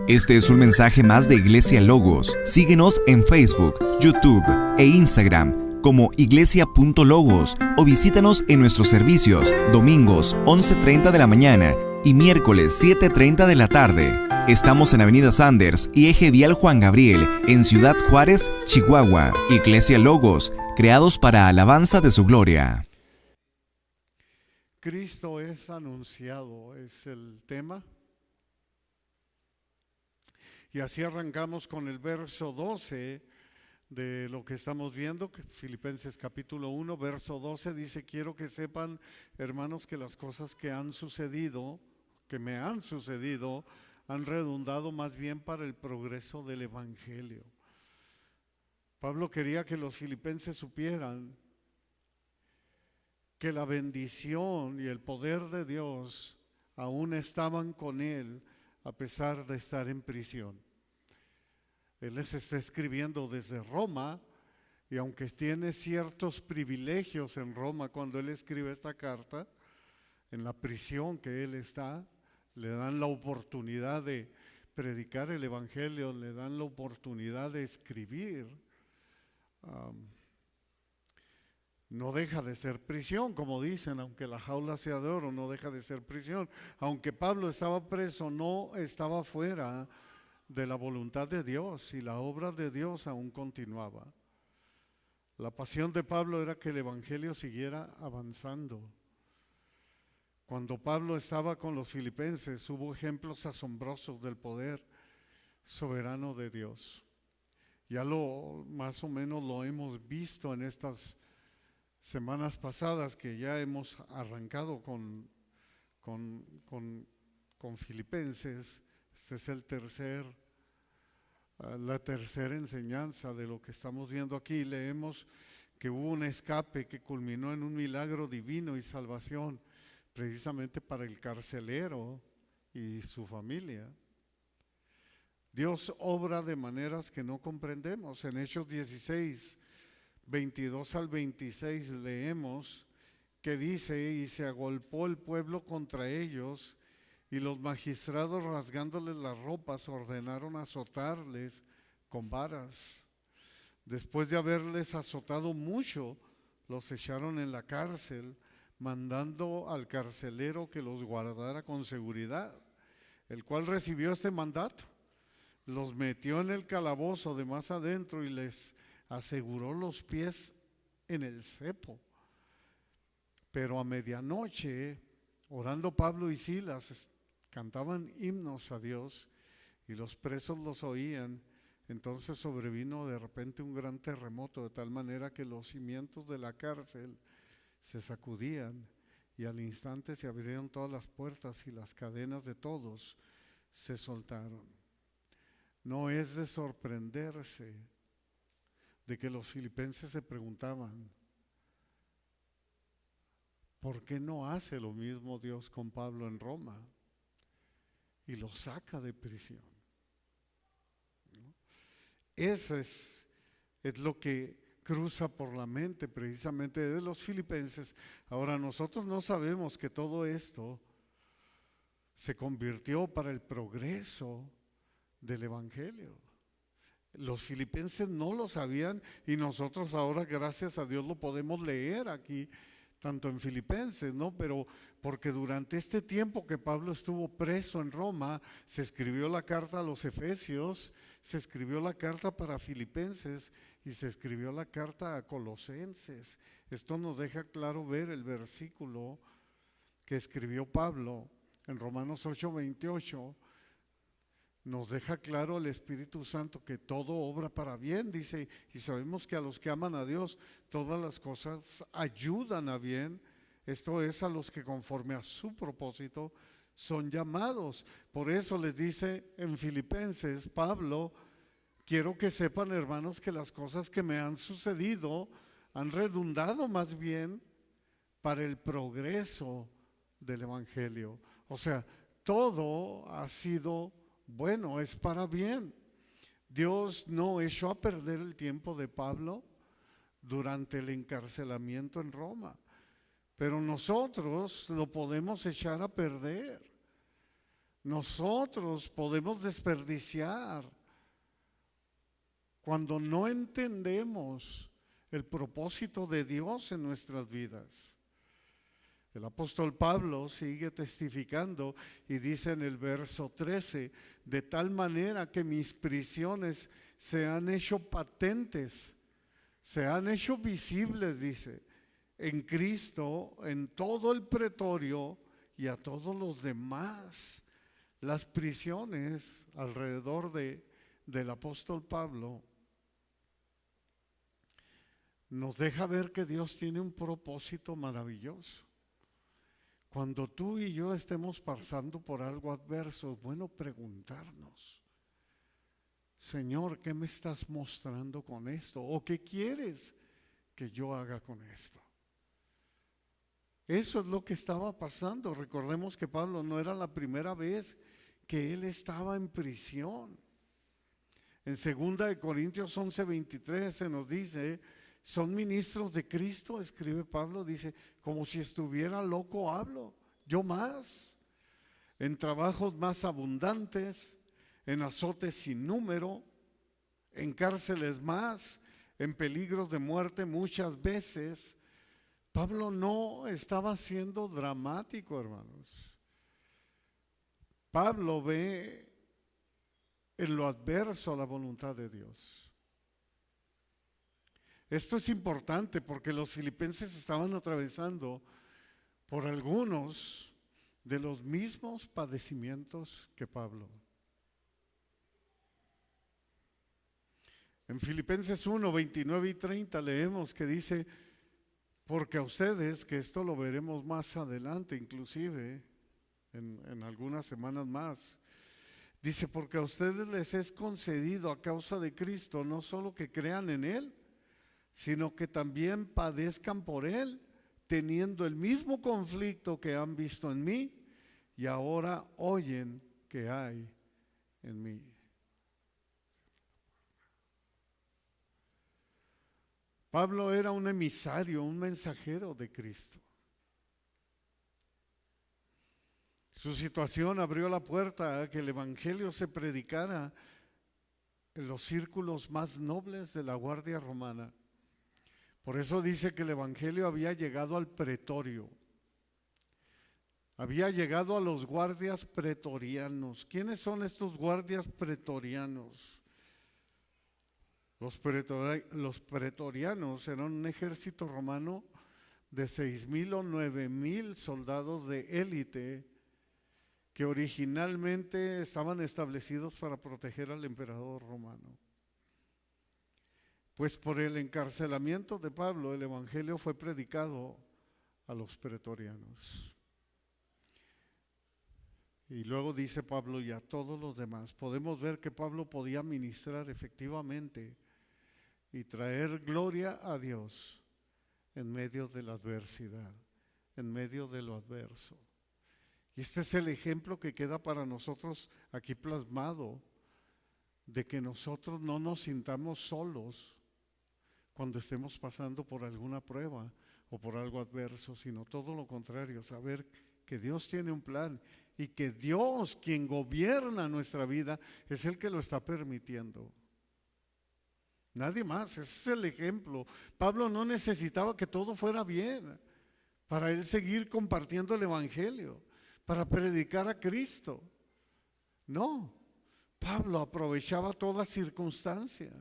Este es un mensaje más de Iglesia Logos. Síguenos en Facebook, YouTube e Instagram como iglesia.logos o visítanos en nuestros servicios domingos 11:30 de la mañana y miércoles 7:30 de la tarde. Estamos en Avenida Sanders y Eje Vial Juan Gabriel, en Ciudad Juárez, Chihuahua. Iglesia Logos, creados para alabanza de su gloria. Cristo es anunciado, es el tema. Y así arrancamos con el verso 12 de lo que estamos viendo, Filipenses capítulo 1, verso 12 dice: quiero que sepan, hermanos, que las cosas que han sucedido, que me han sucedido, han redundado más bien para el progreso del Evangelio. Pablo quería que los filipenses supieran que la bendición y el poder de Dios aún estaban con él a pesar de estar en prisión. Él les está escribiendo desde Roma, y aunque tiene ciertos privilegios en Roma cuando él escribe esta carta, en la prisión que él está, le dan la oportunidad de predicar el Evangelio, le dan la oportunidad de escribir. No deja de ser prisión, como dicen, aunque la jaula sea de oro, no deja de ser prisión. Aunque Pablo estaba preso, no estaba fuera de la voluntad de Dios, y la obra de Dios aún continuaba. La pasión de Pablo era que el Evangelio siguiera avanzando. Cuando Pablo estaba con los filipenses, hubo ejemplos asombrosos del poder soberano de Dios. Ya más o menos lo hemos visto en estas semanas pasadas, que ya hemos arrancado con Filipenses. Esta es la tercera enseñanza de lo que estamos viendo aquí. Leemos que hubo un escape que culminó en un milagro divino y salvación, precisamente para el carcelero y su familia. Dios obra de maneras que no comprendemos. En Hechos 16, 22 al 26 leemos que dice: y se agolpó el pueblo contra ellos, y los magistrados, rasgándoles las ropas, ordenaron azotarles con varas. Después de haberles azotado mucho, los echaron en la cárcel, mandando al carcelero que los guardara con seguridad, el cual recibió este mandato. Los metió en el calabozo de más adentro y les aseguró los pies en el cepo. Pero a medianoche, orando Pablo y Silas, cantaban himnos a Dios y los presos los oían. Entonces sobrevino de repente un gran terremoto, de tal manera que los cimientos de la cárcel se sacudían, y al instante se abrieron todas las puertas y las cadenas de todos se soltaron. No es de sorprenderse de que los filipenses se preguntaban: ¿por qué no hace lo mismo Dios con Pablo en Roma y lo saca de prisión? ¿No? Eso es lo que cruza por la mente precisamente de los filipenses. Ahora, nosotros no sabemos que todo esto se convirtió para el progreso del Evangelio. Los filipenses no lo sabían, y nosotros ahora, gracias a Dios, lo podemos leer aquí, tanto en Filipenses, ¿no? Pero porque durante este tiempo que Pablo estuvo preso en Roma, se escribió la carta a los Efesios, se escribió la carta para Filipenses y se escribió la carta a Colosenses. Esto nos deja claro ver el versículo que escribió Pablo en Romanos 8:28. Nos deja claro el Espíritu Santo que todo obra para bien, dice, y sabemos que a los que aman a Dios todas las cosas ayudan a bien. Esto es, a los que conforme a su propósito son llamados. Por eso les dice en Filipenses Pablo: quiero que sepan, hermanos, que las cosas que me han sucedido han redundado más bien para el progreso del Evangelio. O sea, todo ha sido bueno, es para bien. Dios no echó a perder el tiempo de Pablo durante el encarcelamiento en Roma, pero nosotros lo podemos echar a perder. Nosotros podemos desperdiciar cuando no entendemos el propósito de Dios en nuestras vidas. El apóstol Pablo sigue testificando y dice en el verso 13, de tal manera que mis prisiones se han hecho patentes, se han hecho visibles, dice, en Cristo, en todo el pretorio y a todos los demás. Las prisiones alrededor del apóstol Pablo nos deja ver que Dios tiene un propósito maravilloso. Cuando tú y yo estemos pasando por algo adverso, es bueno preguntarnos, Señor, ¿qué me estás mostrando con esto? ¿O qué quieres que yo haga con esto? Eso es lo que estaba pasando. Recordemos que Pablo no era la primera vez que él estaba en prisión. En 2 Corintios 11:23 se nos dice, son ministros de Cristo, escribe Pablo, dice, como si estuviera loco hablo, yo más, en trabajos más abundantes, en azotes sin número, en cárceles más, en peligros de muerte muchas veces. Pablo no estaba siendo dramático, hermanos. Pablo ve en lo adverso a la voluntad de Dios. Esto es importante porque los filipenses estaban atravesando por algunos de los mismos padecimientos que Pablo. En Filipenses 1, 29 y 30 leemos que dice, porque a ustedes, que esto lo veremos más adelante, inclusive en algunas semanas más, dice, porque a ustedes les es concedido a causa de Cristo, no solo que crean en Él, sino que también padezcan por Él, teniendo el mismo conflicto que han visto en mí y ahora oyen que hay en mí. Pablo era un emisario, un mensajero de Cristo. Su situación abrió la puerta a que el evangelio se predicara en los círculos más nobles de la guardia romana. Por eso dice que el evangelio había llegado al pretorio, había llegado a los guardias pretorianos. ¿Quiénes son estos guardias pretorianos? Los pretorianos eran un ejército romano de 6,000 o 9,000 soldados de élite que originalmente estaban establecidos para proteger al emperador romano. Pues por el encarcelamiento de Pablo, el evangelio fue predicado a los pretorianos. Y luego dice Pablo, y a todos los demás. Podemos ver que Pablo podía ministrar efectivamente y traer gloria a Dios en medio de la adversidad, en medio de lo adverso. Y este es el ejemplo que queda para nosotros aquí plasmado, de que nosotros no nos sintamos solos cuando estemos pasando por alguna prueba o por algo adverso, sino todo lo contrario, saber que Dios tiene un plan y que Dios, quien gobierna nuestra vida, es el que lo está permitiendo. Nadie más, ese es el ejemplo. Pablo no necesitaba que todo fuera bien para él seguir compartiendo el evangelio, para predicar a Cristo. No, Pablo aprovechaba toda circunstancia.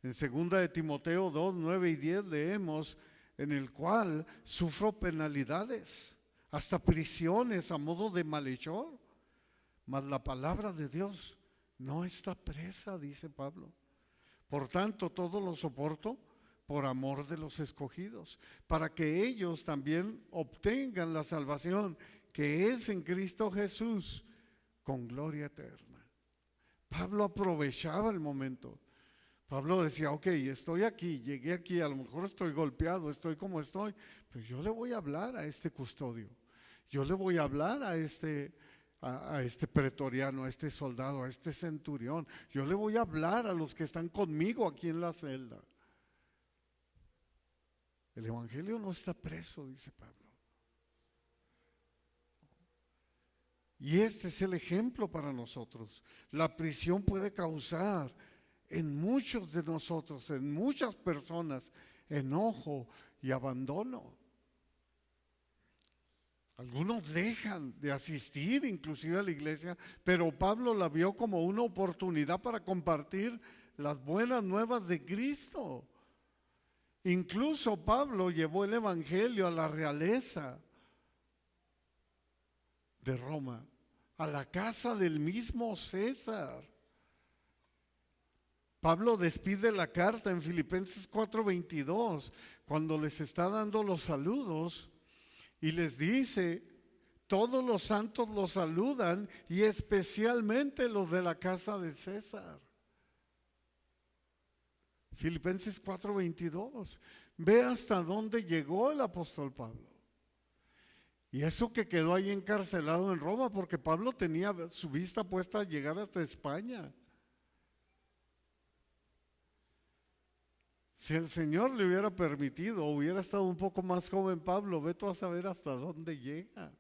En 2 de Timoteo 2, 9 y 10 leemos, en el cual sufro penalidades, hasta prisiones a modo de malhechor, mas la palabra de Dios no está presa, dice Pablo. Por tanto, todo lo soporto por amor de los escogidos, para que ellos también obtengan la salvación que es en Cristo Jesús, con gloria eterna. Pablo aprovechaba el momento. Pablo decía, ok, estoy aquí, llegué aquí, a lo mejor estoy golpeado, estoy como estoy, pero yo le voy a hablar a este custodio, yo le voy a hablar a este pretoriano, a este soldado, a este centurión, yo le voy a hablar a los que están conmigo aquí en la celda. El evangelio no está preso, dice Pablo. Y este es el ejemplo para nosotros. La prisión puede causar en muchos de nosotros, en muchas personas, enojo y abandono. Algunos dejan de asistir inclusive a la iglesia, pero Pablo la vio como una oportunidad para compartir las buenas nuevas de Cristo. Incluso Pablo llevó el evangelio a la realeza de Roma, a la casa del mismo César. Pablo despide la carta en Filipenses 4:22, cuando les está dando los saludos y les dice: todos los santos los saludan y especialmente los de la casa de César. Filipenses 4:22. Ve hasta dónde llegó el apóstol Pablo. Y eso que quedó ahí encarcelado en Roma, porque Pablo tenía su vista puesta a llegar hasta España. Si el Señor le hubiera permitido, hubiera estado un poco más joven Pablo, ve tú a saber hasta dónde llega.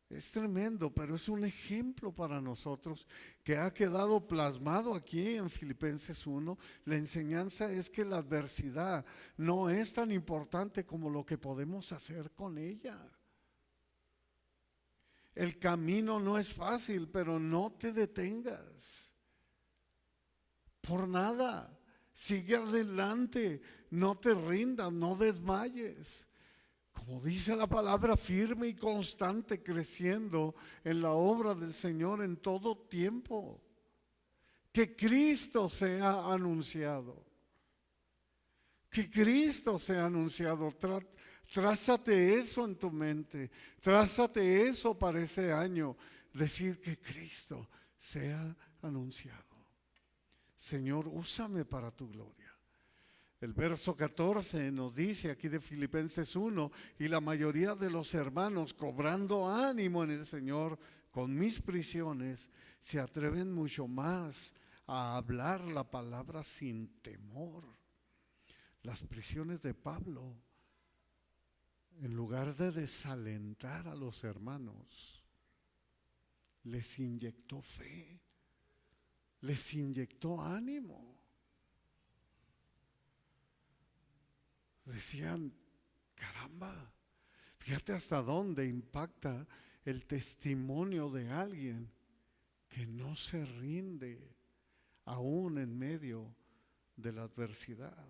Es tremendo, pero es un ejemplo para nosotros que ha quedado plasmado aquí en Filipenses 1. La enseñanza es que la adversidad no es tan importante como lo que podemos hacer con ella. El camino no es fácil, pero no te detengas por nada. Sigue adelante, no te rindas, no desmayes. Como dice la palabra, firme y constante, creciendo en la obra del Señor en todo tiempo. Que Cristo sea anunciado. Que Cristo sea anunciado. Trázate eso en tu mente. Trázate eso para ese año. Decir que Cristo sea anunciado. Señor, úsame para tu gloria. El verso 14 nos dice aquí de Filipenses 1: y la mayoría de los hermanos, cobrando ánimo en el Señor con mis prisiones, se atreven mucho más a hablar la palabra sin temor. Las prisiones de Pablo, en lugar de desalentar a los hermanos, les inyectó fe, les inyectó ánimo. Decían: caramba, fíjate hasta dónde impacta el testimonio de alguien que no se rinde aún en medio de la adversidad.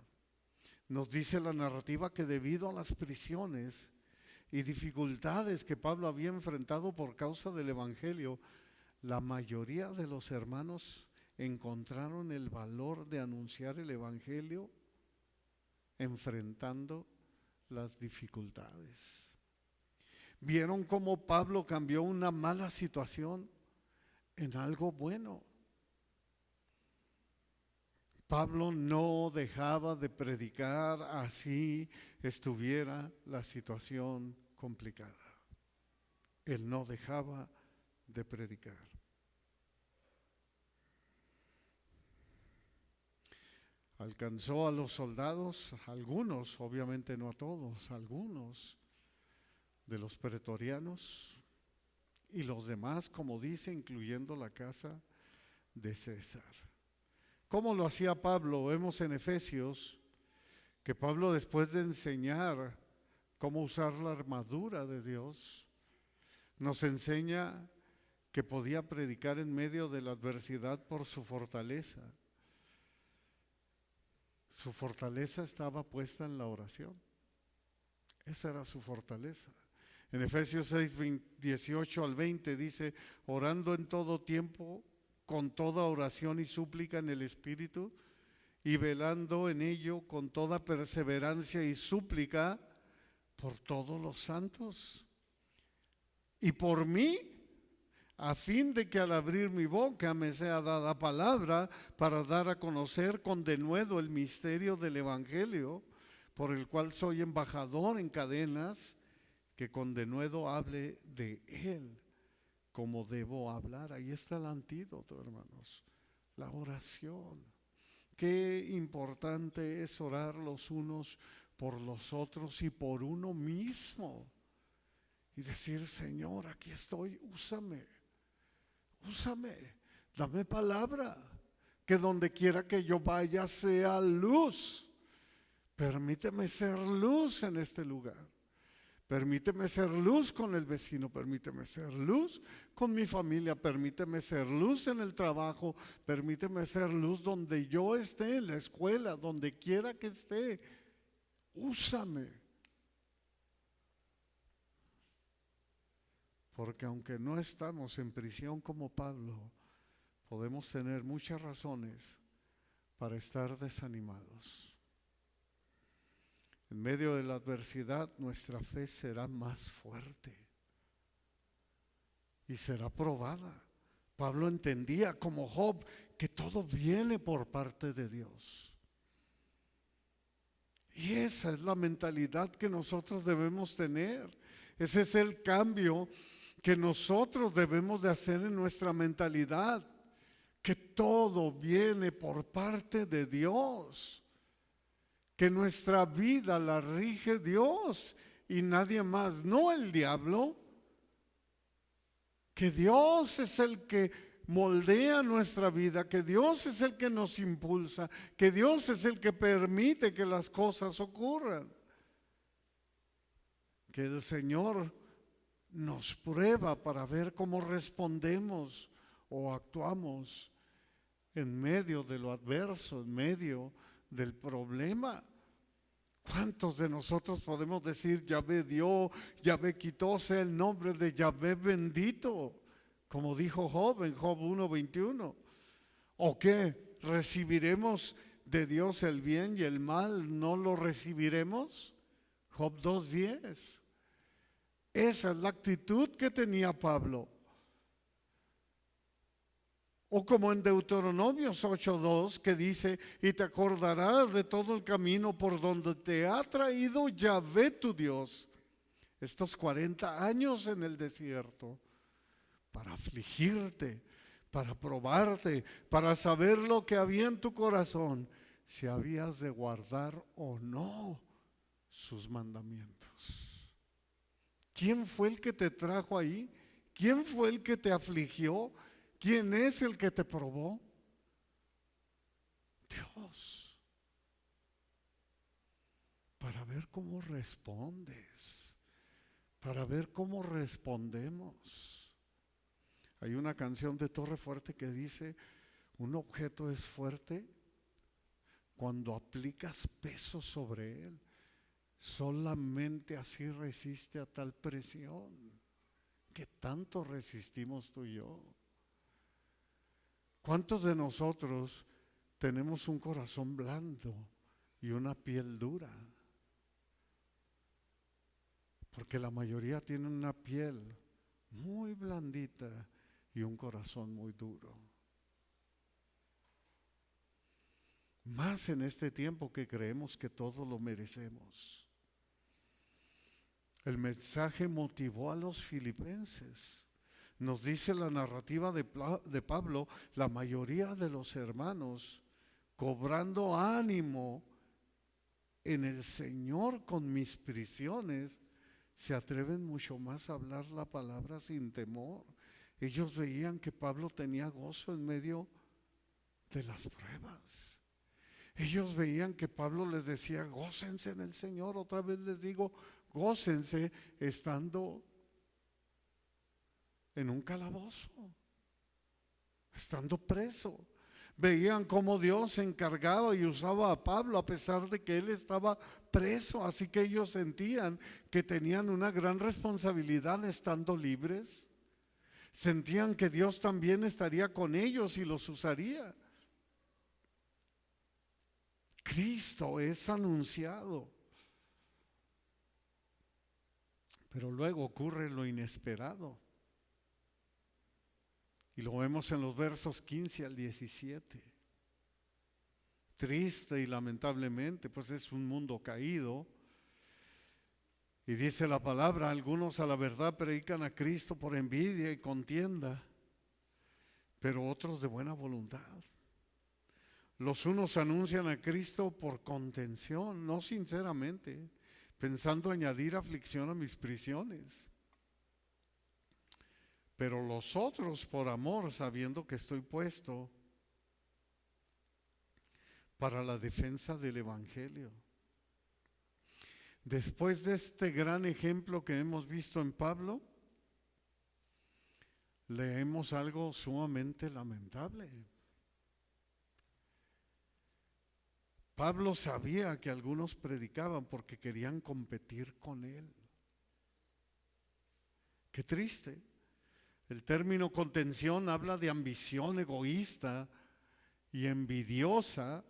Nos dice la narrativa que debido a las prisiones y dificultades que Pablo había enfrentado por causa del evangelio, la mayoría de los hermanos encontraron el valor de anunciar el evangelio enfrentando las dificultades. Vieron cómo Pablo cambió una mala situación en algo bueno. Pablo no dejaba de predicar así estuviera la situación complicada. Él no dejaba de predicar. Alcanzó a los soldados, algunos, obviamente no a todos, algunos de los pretorianos y los demás, como dice, incluyendo la casa de César. ¿Cómo lo hacía Pablo? Vemos en Efesios que Pablo, después de enseñar cómo usar la armadura de Dios, nos enseña que podía predicar en medio de la adversidad por su fortaleza. Su fortaleza estaba puesta en la oración. Esa era su fortaleza. En Efesios 6, 18 al 20 dice: orando en todo tiempo, con toda oración y súplica en el Espíritu, y velando en ello con toda perseverancia y súplica por todos los santos y por mí, a fin de que al abrir mi boca me sea dada palabra para dar a conocer con denuedo el misterio del evangelio, por el cual soy embajador en cadenas, que con denuedo hable de él como debo hablar. Ahí está el antídoto, hermanos, la oración. Qué importante es orar los unos por los otros y por uno mismo. y decir: Señor, aquí estoy, úsame, dame palabra, que donde quiera que yo vaya sea luz. Permíteme ser luz en este lugar. Permíteme ser luz con el vecino, permíteme ser luz con mi familia, permíteme ser luz en el trabajo, permíteme ser luz donde yo esté, en la escuela, donde quiera que esté. Úsame. Porque aunque no estamos en prisión como Pablo, podemos tener muchas razones para estar desanimados. En medio de la adversidad, nuestra fe será más fuerte y será probada. Pablo entendía, como Job, que todo viene por parte de Dios. Y esa es la mentalidad que nosotros debemos tener. Ese es el cambio que nosotros debemos de hacer en nuestra mentalidad, que todo viene por parte de Dios, que nuestra vida la rige Dios y nadie más, no el diablo, que Dios es el que moldea nuestra vida, que Dios es el que nos impulsa, que Dios es el que permite que las cosas ocurran, que el Señor nos prueba para ver cómo respondemos o actuamos en medio de lo adverso, en medio del problema. ¿Cuántos de nosotros podemos decir: Yahvé dio, Yahvé quitó, sea el nombre de Yahvé bendito? Como dijo Job en Job 1:21. ¿O qué? ¿Recibiremos de Dios el bien y el mal no lo recibiremos? Job 2:10. Esa es la actitud que tenía Pablo. O como en Deuteronomios 8:2, que dice: y te acordarás de todo el camino por donde te ha traído Yahvé tu Dios estos 40 años en el desierto, para afligirte, para probarte, para saber lo que había en tu corazón, si habías de guardar o no sus mandamientos. ¿Quién fue el que te trajo ahí? ¿Quién fue el que te afligió? ¿Quién es el que te probó? Dios. Para ver cómo respondes, para ver cómo respondemos. Hay una canción de Torre Fuerte que dice: un objeto es fuerte cuando aplicas peso sobre él. Solamente así resiste a tal presión. ¿Qué tanto resistimos tú y yo? ¿Cuántos de nosotros tenemos un corazón blando y una piel dura? Porque la mayoría tienen una piel muy blandita y un corazón muy duro. Más en este tiempo que creemos que todo lo merecemos. El mensaje motivó a los filipenses. Nos dice la narrativa de Pablo: la mayoría de los hermanos, cobrando ánimo en el Señor con mis prisiones, se atreven mucho más a hablar la palabra sin temor. Ellos veían que Pablo tenía gozo en medio de las pruebas. Ellos veían que Pablo les decía: gócense en el Señor. Otra vez les digo, gócense estando en un calabozo, estando preso. Veían cómo Dios se encargaba y usaba a Pablo a pesar de que él estaba preso. Así que ellos sentían que tenían una gran responsabilidad estando libres. Sentían que Dios también estaría con ellos y los usaría. Cristo es anunciado, pero luego ocurre lo inesperado. Y lo vemos en los versos 15 al 17. Triste y lamentablemente, pues es un mundo caído. Y dice la palabra: algunos a la verdad predican a Cristo por envidia y contienda, pero otros de buena voluntad. Los unos anuncian a Cristo por contención, no sinceramente, pensando añadir aflicción a mis prisiones. pero los otros por amor, sabiendo que estoy puesto para la defensa del Evangelio. Después de este gran ejemplo que hemos visto en Pablo, leemos algo sumamente lamentable. Pablo sabía que algunos predicaban porque querían competir con él. Qué triste. El término contención habla de ambición egoísta y envidiosa,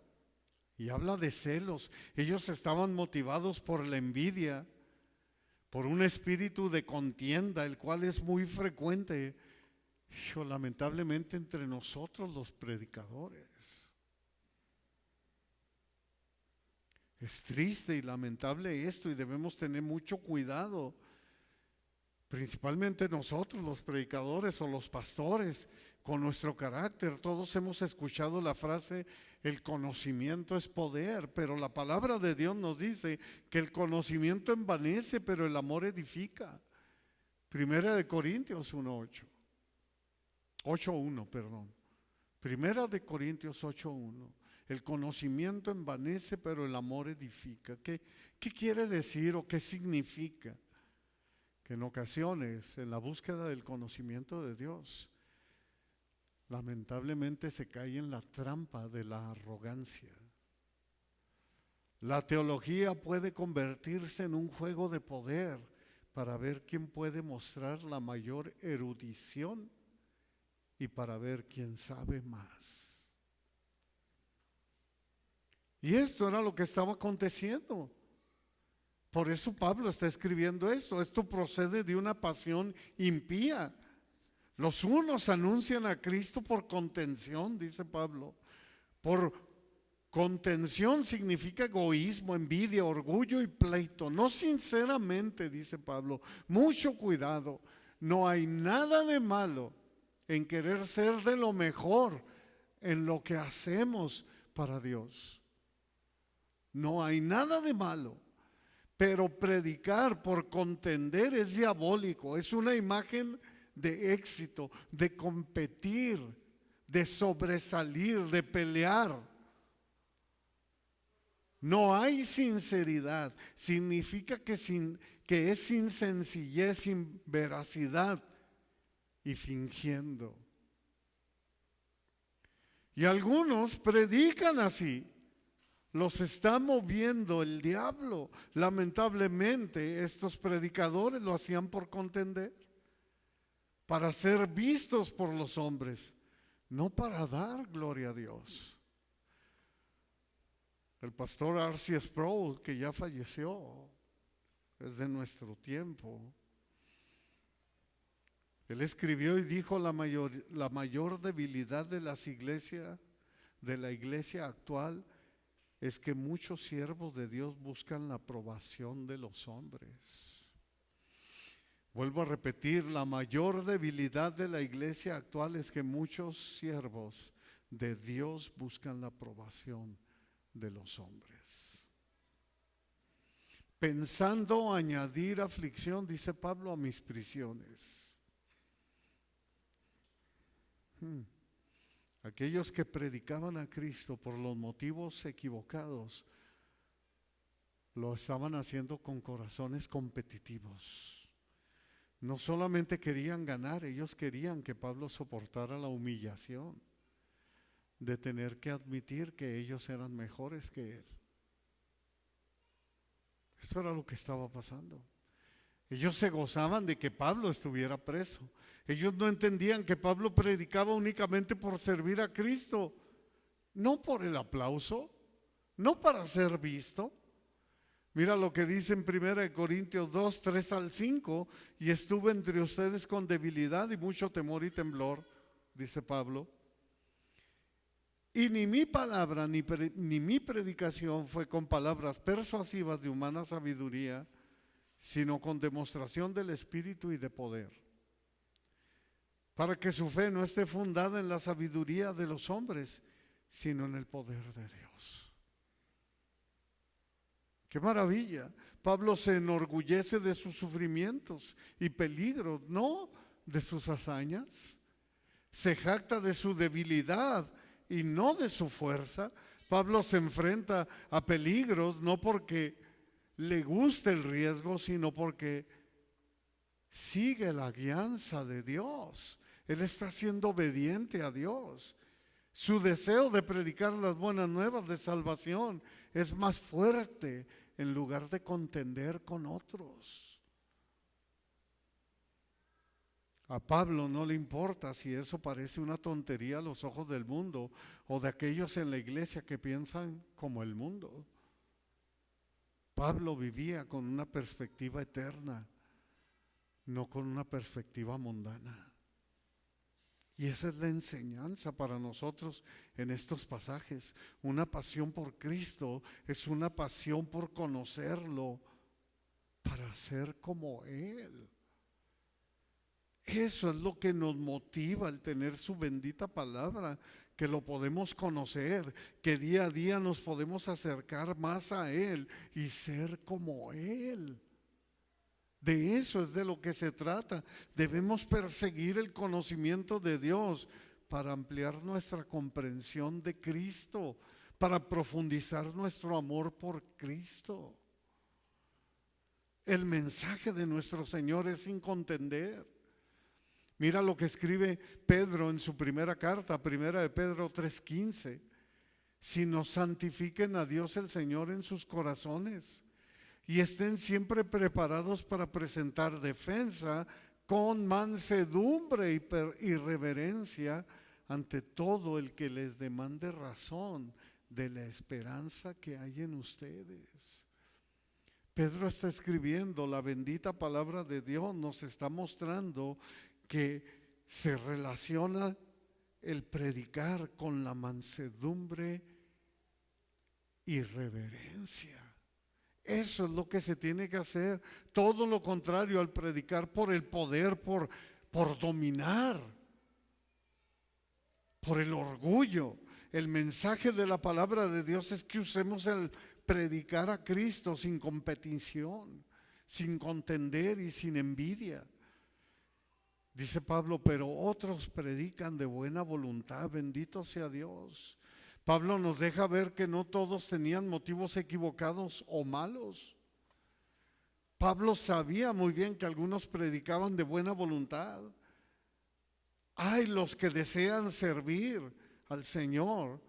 y habla de celos. Ellos estaban motivados por la envidia, por un espíritu de contienda, el cual es muy frecuente, lamentablemente, entre nosotros los predicadores. Es triste y lamentable esto, y debemos tener mucho cuidado, principalmente nosotros los predicadores o los pastores, con nuestro carácter. Todos hemos escuchado la frase, el conocimiento es poder, pero la palabra de Dios nos dice que el conocimiento envanece, pero el amor edifica. Primera de Corintios 8:1, perdón. Primera de Corintios 8:1. El conocimiento envanece, pero el amor edifica. ¿Qué quiere decir o qué significa? Que en ocasiones, en la búsqueda del conocimiento de Dios, lamentablemente se cae en la trampa de la arrogancia. La teología puede convertirse en un juego de poder para ver quién puede mostrar la mayor erudición y para ver quién sabe más. Y esto era lo que estaba aconteciendo. Por eso Pablo está escribiendo esto. Esto procede de una pasión impía. Los unos anuncian a Cristo por contención, dice Pablo. Por contención significa egoísmo, envidia, orgullo y pleito. No sinceramente, dice Pablo. Mucho cuidado. No hay nada de malo en querer ser de lo mejor en lo que hacemos para Dios. No hay nada de malo. Pero predicar por contender es diabólico. Es una imagen de éxito, de competir, de sobresalir, de pelear. No hay sinceridad. Significa que es sin sencillez, sin veracidad y fingiendo. Y algunos predican así. Los está moviendo el diablo. Lamentablemente, estos predicadores lo hacían por contender, para ser vistos por los hombres, no para dar gloria a Dios. El pastor R.C. Sproul, que ya falleció, es de nuestro tiempo. Él escribió y dijo: la mayor debilidad de las iglesias, de la iglesia actual, es que muchos siervos de Dios buscan la aprobación de los hombres. Vuelvo a repetir, la mayor debilidad de la iglesia actual es que muchos siervos de Dios buscan la aprobación de los hombres, pensando añadir aflicción, dice Pablo, a mis prisiones. Aquellos que predicaban a Cristo por los motivos equivocados, lo estaban haciendo con corazones competitivos. No solamente querían ganar, ellos querían que Pablo soportara la humillación de tener que admitir que ellos eran mejores que él. Eso era lo que estaba pasando. Ellos se gozaban de que Pablo estuviera preso. Ellos no entendían que Pablo predicaba únicamente por servir a Cristo, no por el aplauso, no para ser visto. Mira lo que dice en 1 Corintios 2, 3 al 5, y estuve entre ustedes con debilidad y mucho temor y temblor, dice Pablo. Y ni mi palabra ni mi predicación fue con palabras persuasivas de humana sabiduría, sino con demostración del Espíritu y de poder, para que su fe no esté fundada en la sabiduría de los hombres, sino en el poder de Dios. ¡Qué maravilla! Pablo se enorgullece de sus sufrimientos y peligros, no de sus hazañas, se jacta de su debilidad y no de su fuerza. Pablo se enfrenta a peligros no porque le guste el riesgo, sino porque sigue la guianza de Dios. Él está siendo obediente a Dios. Su deseo de predicar las buenas nuevas de salvación es más fuerte en lugar de contender con otros. A Pablo no le importa si eso parece una tontería a los ojos del mundo o de aquellos en la iglesia que piensan como el mundo. Pablo vivía con una perspectiva eterna, no con una perspectiva mundana. Y esa es la enseñanza para nosotros en estos pasajes. Una pasión por Cristo es una pasión por conocerlo, para ser como Él. Eso es lo que nos motiva al tener su bendita palabra, que lo podemos conocer, que día a día nos podemos acercar más a Él y ser como Él. De eso es de lo que se trata. Debemos perseguir el conocimiento de Dios para ampliar nuestra comprensión de Cristo, para profundizar nuestro amor por Cristo. El mensaje de nuestro Señor es sin contender. Mira lo que escribe Pedro en su primera carta, primera de Pedro 3:15. Sino santifiquen a Dios el Señor en sus corazones y estén siempre preparados para presentar defensa con mansedumbre y reverencia ante todo el que les demande razón de la esperanza que hay en ustedes. Pedro está escribiendo la bendita palabra de Dios, nos está mostrando que se relaciona el predicar con la mansedumbre y reverencia. Eso es lo que se tiene que hacer. Todo lo contrario al predicar por el poder, por dominar, por el orgullo. El mensaje de la palabra de Dios es que usemos el predicar a Cristo sin competición, sin contender y sin envidia. Dice Pablo, pero otros predican de buena voluntad, bendito sea Dios. Pablo nos deja ver que no todos tenían motivos equivocados o malos. Pablo sabía muy bien que algunos predicaban de buena voluntad. Hay los que desean servir al Señor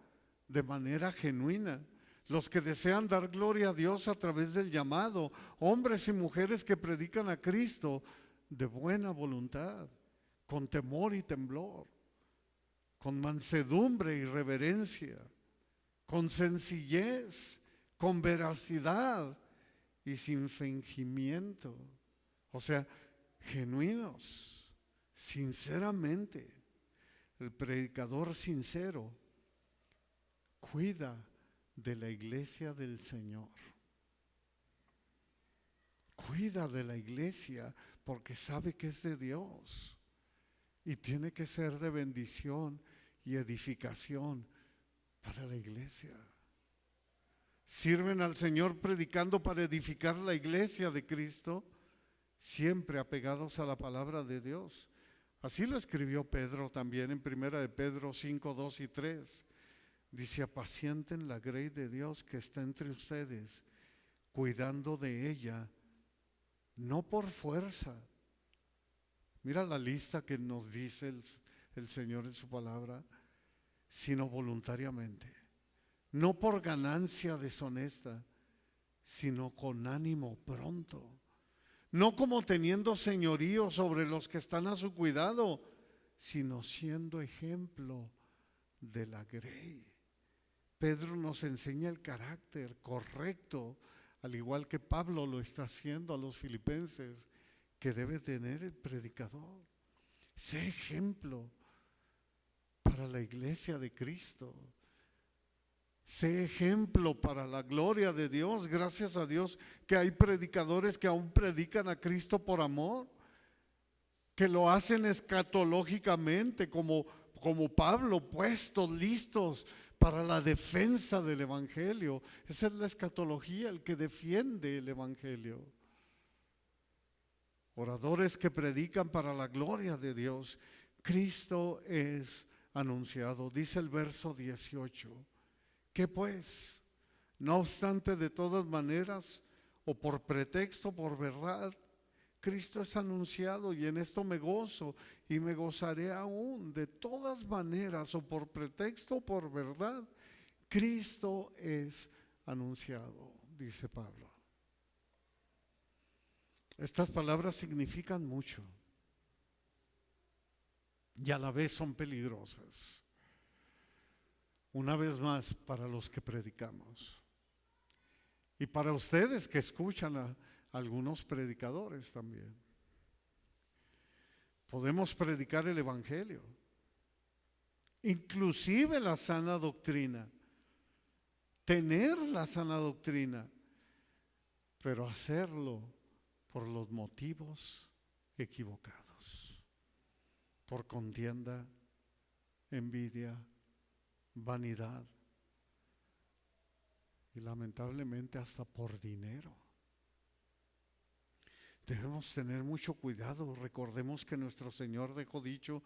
de manera genuina, los que desean dar gloria a Dios a través del llamado, hombres y mujeres que predican a Cristo de buena voluntad, con temor y temblor, con mansedumbre y reverencia, con sencillez, con veracidad y sin fingimiento. O sea, genuinos, sinceramente. El predicador sincero cuida de la iglesia del Señor. Cuida de la iglesia porque sabe que es de Dios. Y tiene que ser de bendición y edificación para la iglesia. Sirven al Señor predicando para edificar la iglesia de Cristo, siempre apegados a la palabra de Dios. Así lo escribió Pedro también en primera de Pedro 5, 2 y 3. Dice, apacienten la grey de Dios que está entre ustedes, cuidando de ella, no por fuerza. Mira la lista que nos dice el Señor en su palabra, sino voluntariamente, no por ganancia deshonesta, sino con ánimo pronto, no como teniendo señorío sobre los que están a su cuidado, sino siendo ejemplo de la grey. Pedro nos enseña el carácter correcto, al igual que Pablo lo está haciendo a los filipenses, que debe tener el predicador. Sé ejemplo para la iglesia de Cristo. Sé ejemplo para la gloria de Dios. Gracias a Dios que hay predicadores que aún predican a Cristo por amor, que lo hacen escatológicamente como Pablo, puestos, listos para la defensa del evangelio. Esa es la escatología, el que defiende el evangelio. oradores que predican para la gloria de Dios. Cristo es anunciado. Dice el verso 18, ¿qué pues? No obstante, de todas maneras, o por pretexto, por verdad, Cristo es anunciado, y en esto me gozo y me gozaré aún. De todas maneras, o por pretexto o por verdad, Cristo es anunciado, dice Pablo. Estas palabras significan mucho y a la vez son peligrosas. Una vez más, para los que predicamos y para ustedes que escuchan a algunos predicadores también. Podemos predicar el evangelio, inclusive la sana doctrina, tener la sana doctrina, pero hacerlo por los motivos equivocados, por contienda, envidia, vanidad y lamentablemente hasta por dinero. Debemos tener mucho cuidado. Recordemos que nuestro Señor dejó dicho: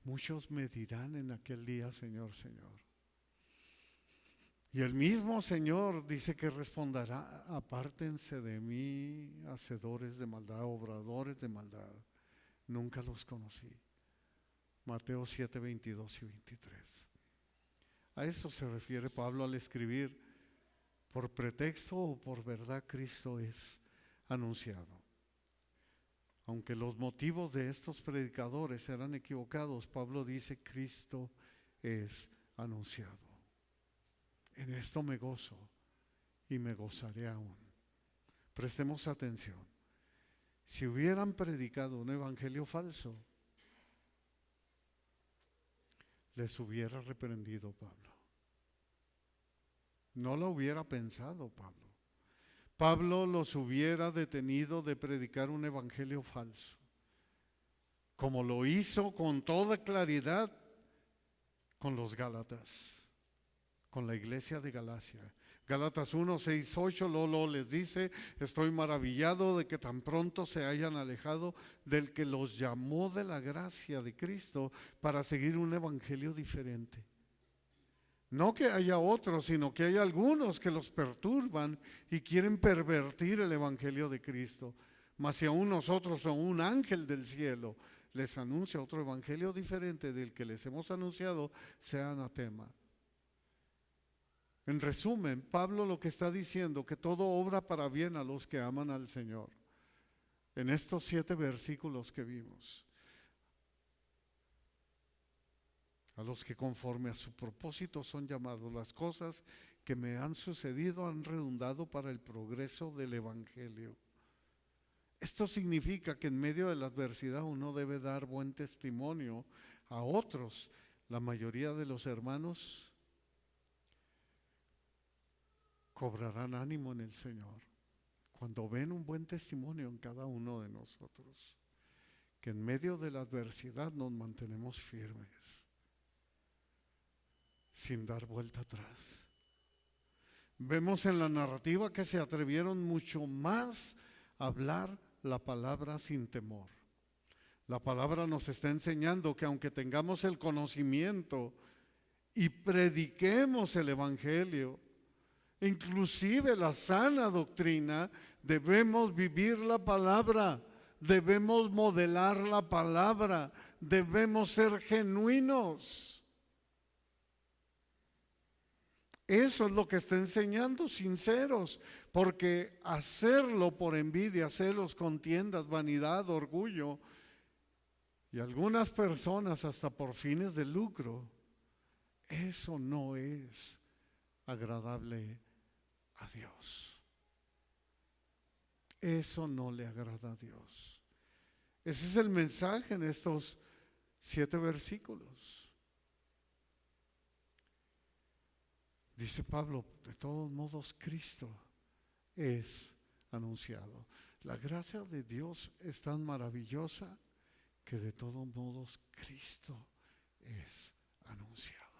muchos me dirán en aquel día, Señor, Señor. Y el mismo Señor dice que responderá: apártense de mí, hacedores de maldad, obradores de maldad, nunca los conocí. Mateo 7, 22 y 23. A eso se refiere Pablo al escribir: por pretexto o por verdad, Cristo es anunciado. Aunque los motivos de estos predicadores eran equivocados, Pablo dice: Cristo es anunciado. En esto me gozo y me gozaré aún. Prestemos atención. Si hubieran predicado un evangelio falso, les hubiera reprendido Pablo. No lo hubiera pensado Pablo. Pablo los hubiera detenido de predicar un evangelio falso, como lo hizo con toda claridad con los Gálatas, con la iglesia de Galacia. Gálatas 1, 6, 8, Lolo les dice: estoy maravillado de que tan pronto se hayan alejado del que los llamó de la gracia de Cristo para seguir un evangelio diferente. No que haya otros, sino que hay algunos que los perturban y quieren pervertir el evangelio de Cristo. Mas si aún nosotros o un ángel del cielo les anuncia otro evangelio diferente del que les hemos anunciado, sea anatema. En resumen, Pablo lo que está diciendo, que todo obra para bien a los que aman al Señor. En estos 7 versículos que vimos, a los que conforme a su propósito son llamados. Las cosas que me han sucedido han redundado para el progreso del evangelio. Esto significa que en medio de la adversidad uno debe dar buen testimonio a otros. La mayoría de los hermanos cobrarán ánimo en el Señor cuando ven un buen testimonio en cada uno de nosotros, que en medio de la adversidad nos mantenemos firmes, sin dar vuelta atrás. Vemos en la narrativa que se atrevieron mucho más a hablar la palabra sin temor. La palabra nos está enseñando que aunque tengamos el conocimiento y prediquemos el evangelio, inclusive la sana doctrina, debemos vivir la palabra, debemos modelar la palabra, debemos ser genuinos. Eso es lo que está enseñando, sinceros, porque hacerlo por envidia, celos, contiendas, vanidad, orgullo y algunas personas hasta por fines de lucro, eso no es agradable a Dios. Eso no le agrada a Dios. Ese es el mensaje en estos 7 versículos. Dice Pablo: de todos modos Cristo es anunciado. La gracia de Dios es tan maravillosa que de todos modos Cristo es anunciado.